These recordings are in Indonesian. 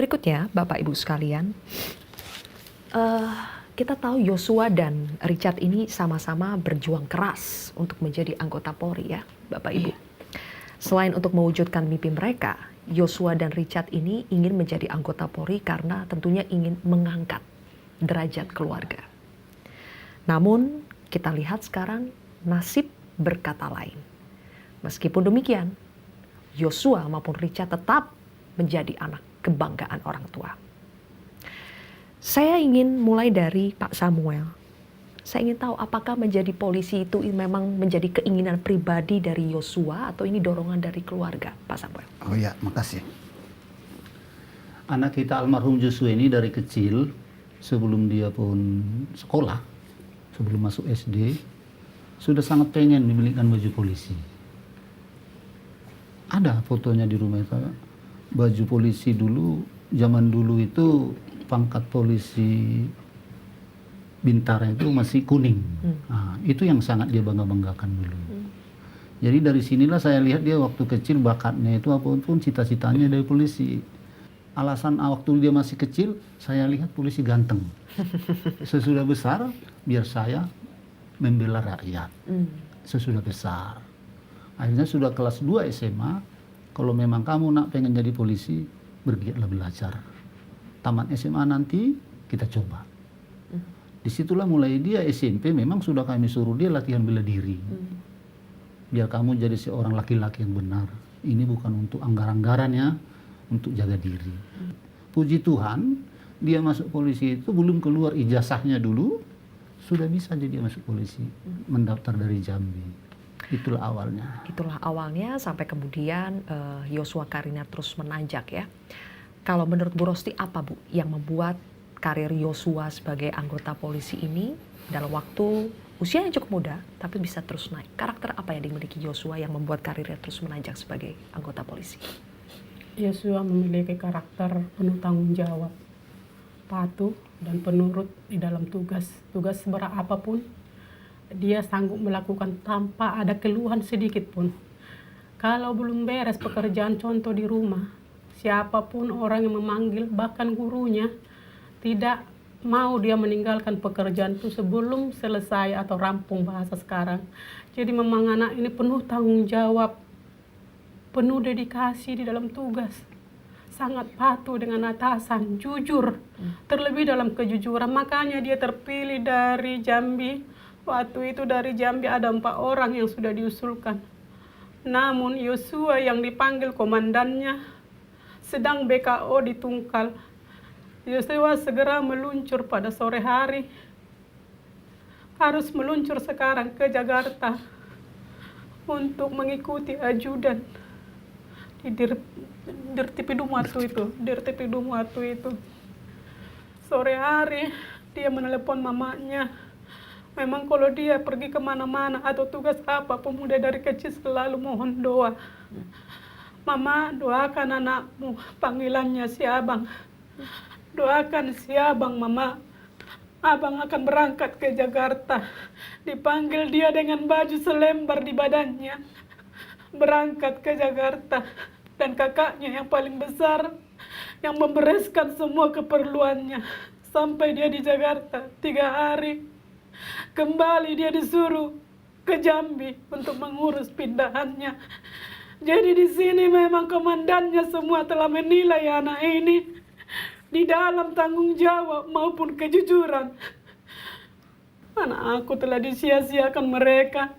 Berikutnya, Bapak Ibu sekalian, eh, kita tahu Yosua dan Richard ini sama-sama berjuang keras untuk menjadi anggota Polri ya, Bapak Ibu. Iya. Selain untuk mewujudkan mimpi mereka, Yosua dan Richard ini ingin menjadi anggota Polri karena tentunya ingin mengangkat derajat keluarga. Namun, kita lihat sekarang nasib berkata lain. Meskipun demikian, Yosua maupun Richard tetap menjadi anak kebanggaan orang tua. Saya ingin mulai dari Pak Samuel. Saya ingin tahu apakah menjadi polisi itu memang menjadi keinginan pribadi dari Yosua atau ini dorongan dari keluarga, Pak Samuel? Oh ya, makasih. Anak kita almarhum Joshua ini dari kecil, sebelum dia pun sekolah, sebelum masuk SD, sudah sangat pengen dibelikan baju polisi. Ada fotonya di rumah itu. Baju polisi dulu, zaman dulu itu pangkat polisi Bintara itu masih kuning. Nah, itu yang sangat dia bangga-banggakan dulu. Jadi dari sinilah saya lihat dia waktu kecil bakatnya itu apapun cita-citanya dari polisi. Alasan waktu dia masih kecil, saya lihat polisi ganteng. Sesudah besar, biar saya membela rakyat. Sesudah besar. Akhirnya sudah kelas 2 SMA, kalau memang kamu nak pengen jadi polisi, bergiatlah belajar. Tamat SMA nanti, kita coba. Disitulah mulai dia SMP, memang sudah kami suruh dia latihan bela diri. Biar kamu jadi seorang laki-laki yang benar. Ini bukan untuk anggaran-anggaran ya, untuk jaga diri. Puji Tuhan, dia masuk polisi itu belum keluar ijazahnya dulu, sudah bisa jadi masuk polisi, mendaftar dari Jambi. Itulah awalnya. Itulah awalnya sampai kemudian Yosua karirnya terus menanjak ya. Kalau menurut Bu Rosti apa Bu yang membuat karir Yosua sebagai anggota polisi ini dalam waktu usia yang cukup muda tapi bisa terus naik? Karakter apa yang dimiliki Yosua yang membuat karirnya terus menanjak sebagai anggota polisi? Yosua memiliki karakter penuh tanggung jawab, patuh dan penurut di dalam tugas. Tugas seberat apapun, dia sanggup melakukan tanpa ada keluhan sedikit pun. Kalau belum beres pekerjaan contoh di rumah, siapapun orang yang memanggil, bahkan gurunya, tidak mau dia meninggalkan pekerjaan itu sebelum selesai atau rampung bahasa sekarang. Jadi memang anak ini penuh tanggung jawab, penuh dedikasi di dalam tugas. Sangat patuh dengan atasan, jujur, terlebih dalam kejujuran. Makanya dia terpilih dari Jambi. Waktu itu dari Jambi ada 4 orang yang sudah diusulkan. Namun Yosua yang dipanggil komandannya sedang BKO di Tungkal. Yosua segera meluncur pada sore hari. Harus meluncur sekarang ke Jakarta untuk mengikuti ajudan di Dirtipidum waktu itu. Sore hari dia menelepon mamanya. Memang kalau dia pergi kemana-mana atau tugas apa, pemuda dari kecil selalu mohon doa. Mama, doakan anakmu, panggilannya si Abang. Doakan si Abang, Mama. Abang akan berangkat ke Jakarta. Dipanggil dia dengan baju selembar di badannya. Berangkat ke Jakarta. Dan kakaknya yang paling besar, yang membereskan semua keperluannya. Sampai dia di Jakarta 3 hari. Kembali dia disuruh ke Jambi untuk mengurus pindahannya. Jadi di sini memang komandannya semua telah menilai anak ini di dalam tanggung jawab maupun kejujuran. Anak aku telah disia-siakan mereka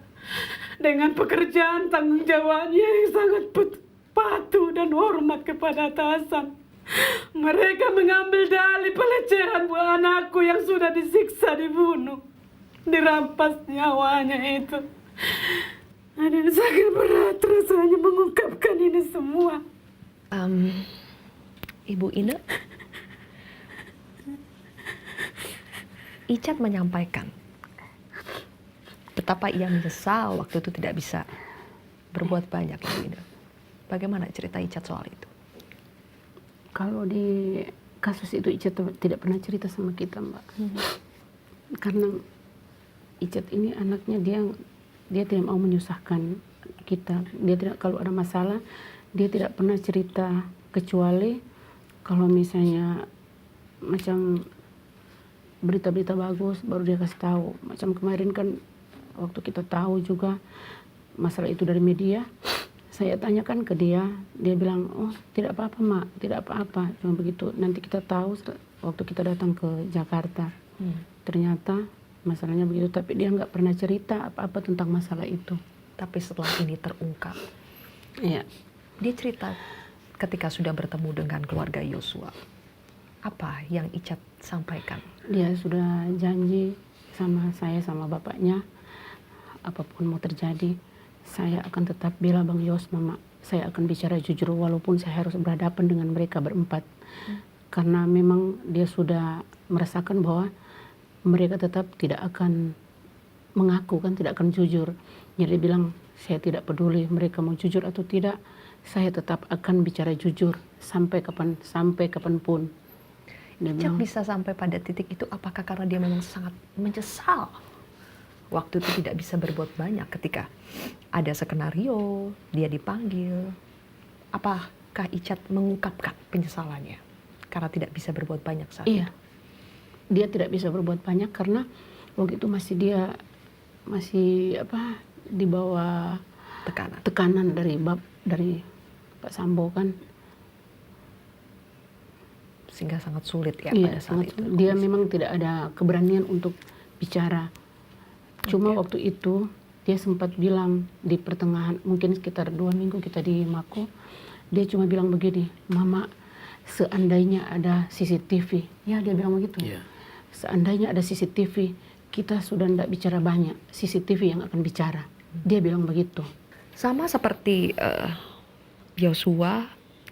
dengan pekerjaan tanggung jawabnya yang sangat patuh dan hormat kepada atasan. Mereka mengambil dalih pelecehan buat anakku yang sudah disiksa, dibunuh, dirampas nyawanya itu. Aduh, sangat berat rasanya mengungkapkan ini semua. Ibu Ine, Icat menyampaikan betapa ia menyesal waktu itu tidak bisa berbuat banyak, Ibu Ine. Bagaimana cerita Icat soal itu? Kalau di kasus itu Icat tidak pernah cerita sama kita, Mbak. Karena Icat ini anaknya dia tidak mau menyusahkan kita. Dia tidak, kalau ada masalah dia tidak pernah cerita, kecuali Kalau misalnya macam berita-berita bagus baru dia kasih tahu. Macam kemarin kan waktu kita tahu juga masalah itu dari media, saya tanyakan ke dia, dia bilang, oh tidak apa-apa mak, tidak apa-apa, cuma begitu. Nanti kita tahu waktu kita datang ke Jakarta. Ternyata masalahnya begitu, tapi dia nggak pernah cerita apa-apa tentang masalah itu. Tapi setelah ini terungkap, Iya. dia cerita ketika sudah bertemu dengan keluarga Yosua. Apa yang Icat sampaikan? Dia sudah janji sama saya sama bapaknya, apapun mau terjadi, saya akan tetap bela Bang Yos, Mama. Saya akan bicara jujur walaupun saya harus berhadapan dengan mereka berempat. Karena memang dia sudah merasakan bahwa mereka tetap tidak akan mengaku, kan tidak akan jujur. Jadi dia bilang, saya tidak peduli mereka mau jujur atau tidak, saya tetap akan bicara jujur sampai kapanpun. Dia Icat bilang, bisa sampai pada titik itu apakah karena dia memang sangat menyesal waktu itu tidak bisa berbuat banyak ketika ada skenario, dia dipanggil. Apakah Icat mengungkapkan penyesalannya karena tidak bisa berbuat banyak saat iya, itu? dia tidak bisa berbuat banyak karena waktu itu masih di bawah tekanan dari Pak Sambo kan. Sehingga sangat sulit ya Iya, pada saat sangat itu. dia memang tidak ada keberanian untuk bicara. Cuma Oke. waktu itu dia sempat bilang di pertengahan, mungkin sekitar 2 minggu kita di Mako, dia cuma bilang begini, Mama, seandainya ada CCTV, ya dia bilang begitu. Iya. Seandainya ada CCTV, kita sudah tidak bicara banyak, CCTV yang akan bicara. Dia bilang begitu. Sama seperti Yosua,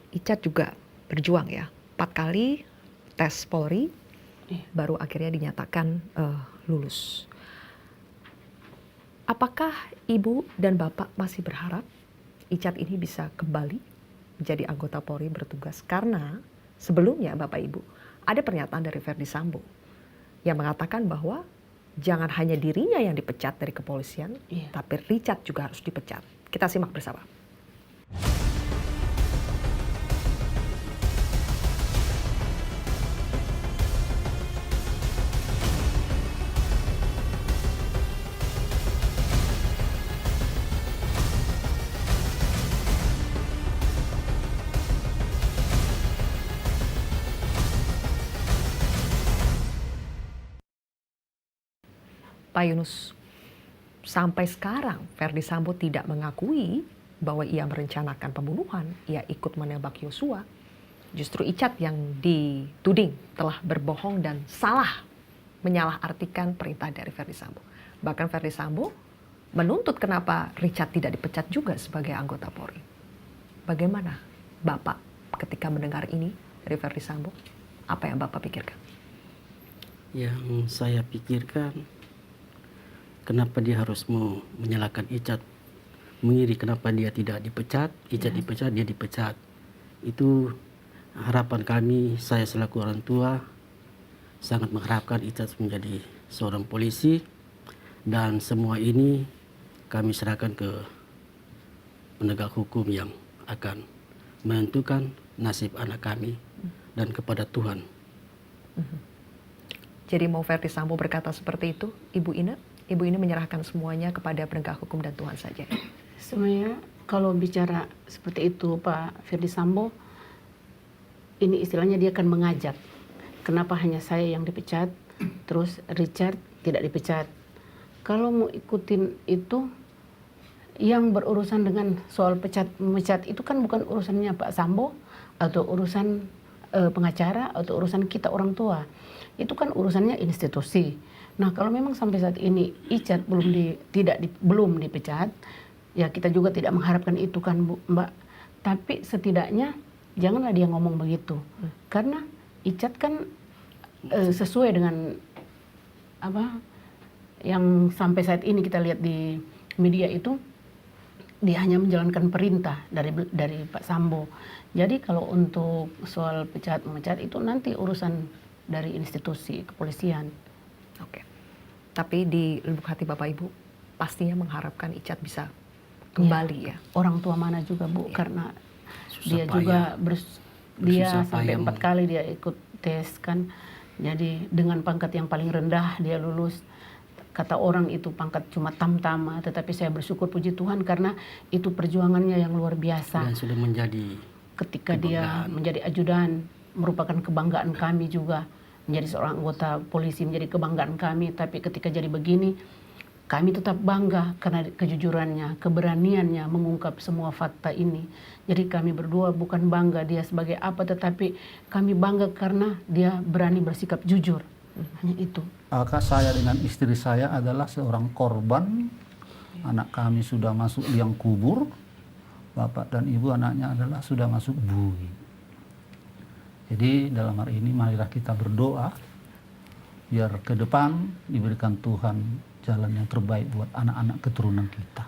Icat juga berjuang ya. 4 kali tes Polri, Iya. baru akhirnya dinyatakan lulus. Apakah Ibu dan Bapak masih berharap Icat ini bisa kembali menjadi anggota Polri bertugas? Karena sebelumnya Bapak Ibu, ada pernyataan dari Verdi Sambo yang mengatakan bahwa jangan hanya dirinya yang dipecat dari kepolisian, Iya. tapi Richard juga harus dipecat. Kita simak bersama. Pak Yunus, sampai sekarang Verdi Sambo tidak mengakui bahwa ia merencanakan pembunuhan, ia ikut menembak Yosua. Justru Icat yang dituding telah berbohong dan salah menyalahartikan perintah dari Verdi Sambo. Bahkan Verdi Sambo menuntut kenapa Richard tidak dipecat juga sebagai anggota Polri. Bagaimana Bapak ketika mendengar ini dari Verdi Sambo? Apa yang Bapak pikirkan? Yang saya pikirkan, kenapa dia harus mau menyalahkan Icat, mengiri kenapa dia tidak dipecat, Icat dipecat, dia dipecat. Itu harapan kami, saya selaku orang tua sangat mengharapkan Icat menjadi seorang polisi, dan semua ini kami serahkan ke penegak hukum yang akan menentukan nasib anak kami dan kepada Tuhan. Jadi mau Verdi Sambo berkata seperti itu, Ibu Ine menyerahkan semuanya kepada penegak hukum dan Tuhan saja. Sebenarnya kalau bicara seperti itu Pak Verdi Sambo, ini istilahnya dia akan mengajak. Kenapa hanya saya yang dipecat, terus Richard tidak dipecat. Kalau mau ikutin itu, yang berurusan dengan soal memecat itu kan bukan urusannya Pak Sambo, atau urusan pengacara, atau urusan kita orang tua. Itu kan urusannya institusi. Nah kalau memang sampai saat ini Icat belum dipecat, ya kita juga tidak mengharapkan itu kan Mbak. Tapi setidaknya janganlah dia ngomong begitu, karena Icat kan sesuai dengan apa yang sampai saat ini kita lihat di media itu, dia hanya menjalankan perintah dari Pak Sambo. Jadi kalau untuk soal memecat itu nanti urusan dari institusi kepolisian. Oke. Tapi di lubuk hati Bapak Ibu pastinya mengharapkan Icat bisa kembali ya. Orang tua mana juga Bu, karena Susah dia payah. juga Dia bersusah sampai payah 4 kali dia ikut tes kan. Jadi dengan pangkat yang paling rendah dia lulus. Kata orang itu pangkat cuma tamtama, tetapi saya bersyukur puji Tuhan karena itu perjuangannya yang luar biasa. dan sudah menjadi Ketika dia kebanggaan. menjadi ajudan, merupakan kebanggaan kami juga. Menjadi seorang anggota polisi menjadi kebanggaan kami, tapi ketika jadi begini, kami tetap bangga karena kejujurannya, keberaniannya mengungkap semua fakta ini. Jadi kami berdua bukan bangga dia sebagai apa, tetapi kami bangga karena dia berani bersikap jujur. Hanya itu. Maka saya dengan istri saya adalah seorang korban. Anak kami sudah masuk liang kubur. Bapak dan ibu anaknya adalah sudah masuk bui. Jadi dalam hari ini marilah kita berdoa biar ke depan diberikan Tuhan jalan yang terbaik buat anak-anak keturunan kita.